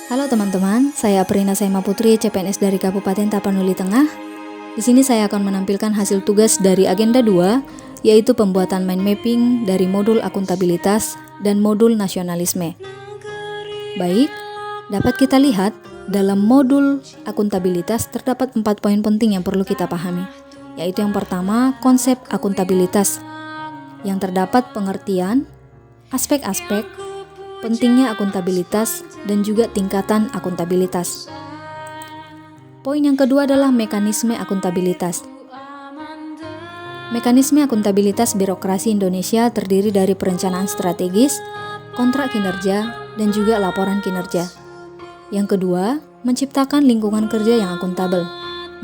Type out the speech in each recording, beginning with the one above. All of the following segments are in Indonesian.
Halo teman-teman, saya Aprina Saima Putri, CPNS dari Kabupaten Tapanuli Tengah. Di sini saya akan menampilkan hasil tugas dari agenda 2, yaitu pembuatan mind mapping dari modul akuntabilitas dan modul nasionalisme. Baik, dapat kita lihat dalam modul akuntabilitas terdapat 4 poin penting yang perlu kita pahami, yaitu yang pertama, konsep akuntabilitas, yang terdapat pengertian, aspek-aspek, pentingnya akuntabilitas, dan juga tingkatan akuntabilitas. Poin yang kedua adalah mekanisme akuntabilitas. Mekanisme akuntabilitas birokrasi Indonesia terdiri dari perencanaan strategis, kontrak kinerja, dan juga laporan kinerja. Yang kedua, menciptakan lingkungan kerja yang akuntabel.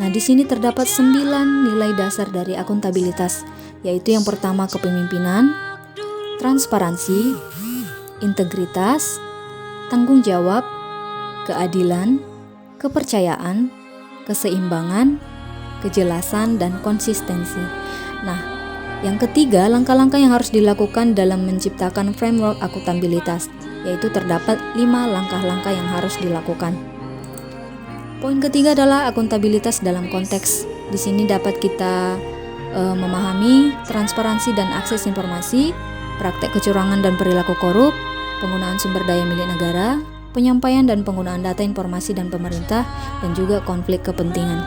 Nah, di sini terdapat 9 nilai dasar dari akuntabilitas, yaitu yang pertama kepemimpinan, transparansi, integritas, tanggung jawab, keadilan, kepercayaan, keseimbangan, kejelasan, dan konsistensi. Nah, yang ketiga, langkah-langkah yang harus dilakukan dalam menciptakan framework akuntabilitas, yaitu terdapat 5 langkah-langkah yang harus dilakukan. Poin ketiga adalah akuntabilitas dalam konteks. Di sini dapat kita memahami transparansi dan akses informasi, praktek kecurangan dan perilaku korup, penggunaan sumber daya milik negara, penyampaian dan penggunaan data informasi dan pemerintah, dan juga konflik kepentingan.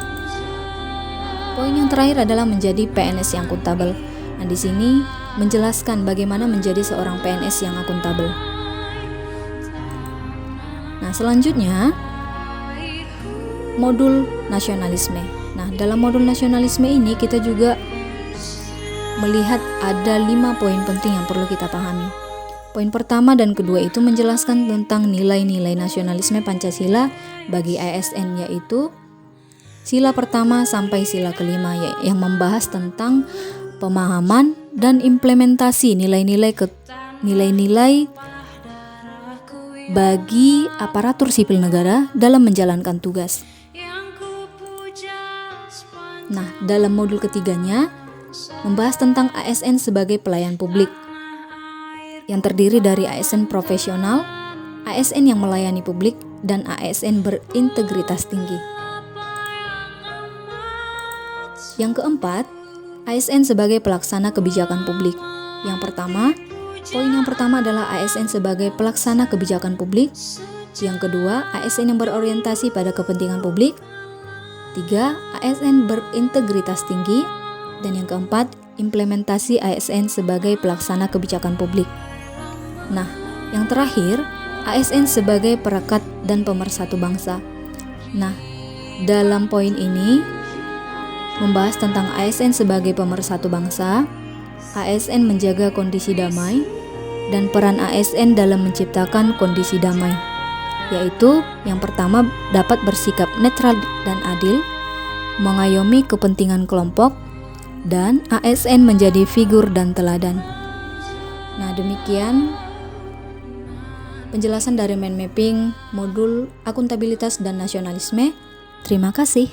Poin yang terakhir adalah menjadi PNS yang akuntabel. Nah, di sini menjelaskan bagaimana menjadi seorang PNS yang akuntabel. Nah, selanjutnya modul nasionalisme. Nah, dalam modul nasionalisme ini kita juga melihat ada 5 poin penting yang perlu kita pahami. Poin pertama dan kedua itu menjelaskan tentang nilai-nilai nasionalisme Pancasila bagi ASN, yaitu sila pertama sampai sila kelima, yang membahas tentang pemahaman dan implementasi nilai-nilai bagi aparatur sipil negara dalam menjalankan tugas. Nah, dalam modul ketiganya membahas tentang ASN sebagai pelayan publik, yang terdiri dari ASN profesional, ASN yang melayani publik, dan ASN berintegritas tinggi. Yang keempat, ASN sebagai pelaksana kebijakan publik. Poin yang pertama adalah ASN sebagai pelaksana kebijakan publik. Yang kedua, ASN yang berorientasi pada kepentingan publik. 3, ASN berintegritas tinggi. Dan yang keempat, implementasi ASN sebagai pelaksana kebijakan publik. Nah, yang terakhir, ASN sebagai perekat dan pemersatu bangsa. Nah, dalam poin ini membahas tentang ASN sebagai pemersatu bangsa, ASN menjaga kondisi damai, dan peran ASN dalam menciptakan kondisi damai, yaitu yang pertama dapat bersikap netral dan adil, mengayomi kepentingan kelompok, dan ASN menjadi figur dan teladan. Nah, demikian penjelasan dari mind mapping modul akuntabilitas dan nasionalisme. Terima kasih.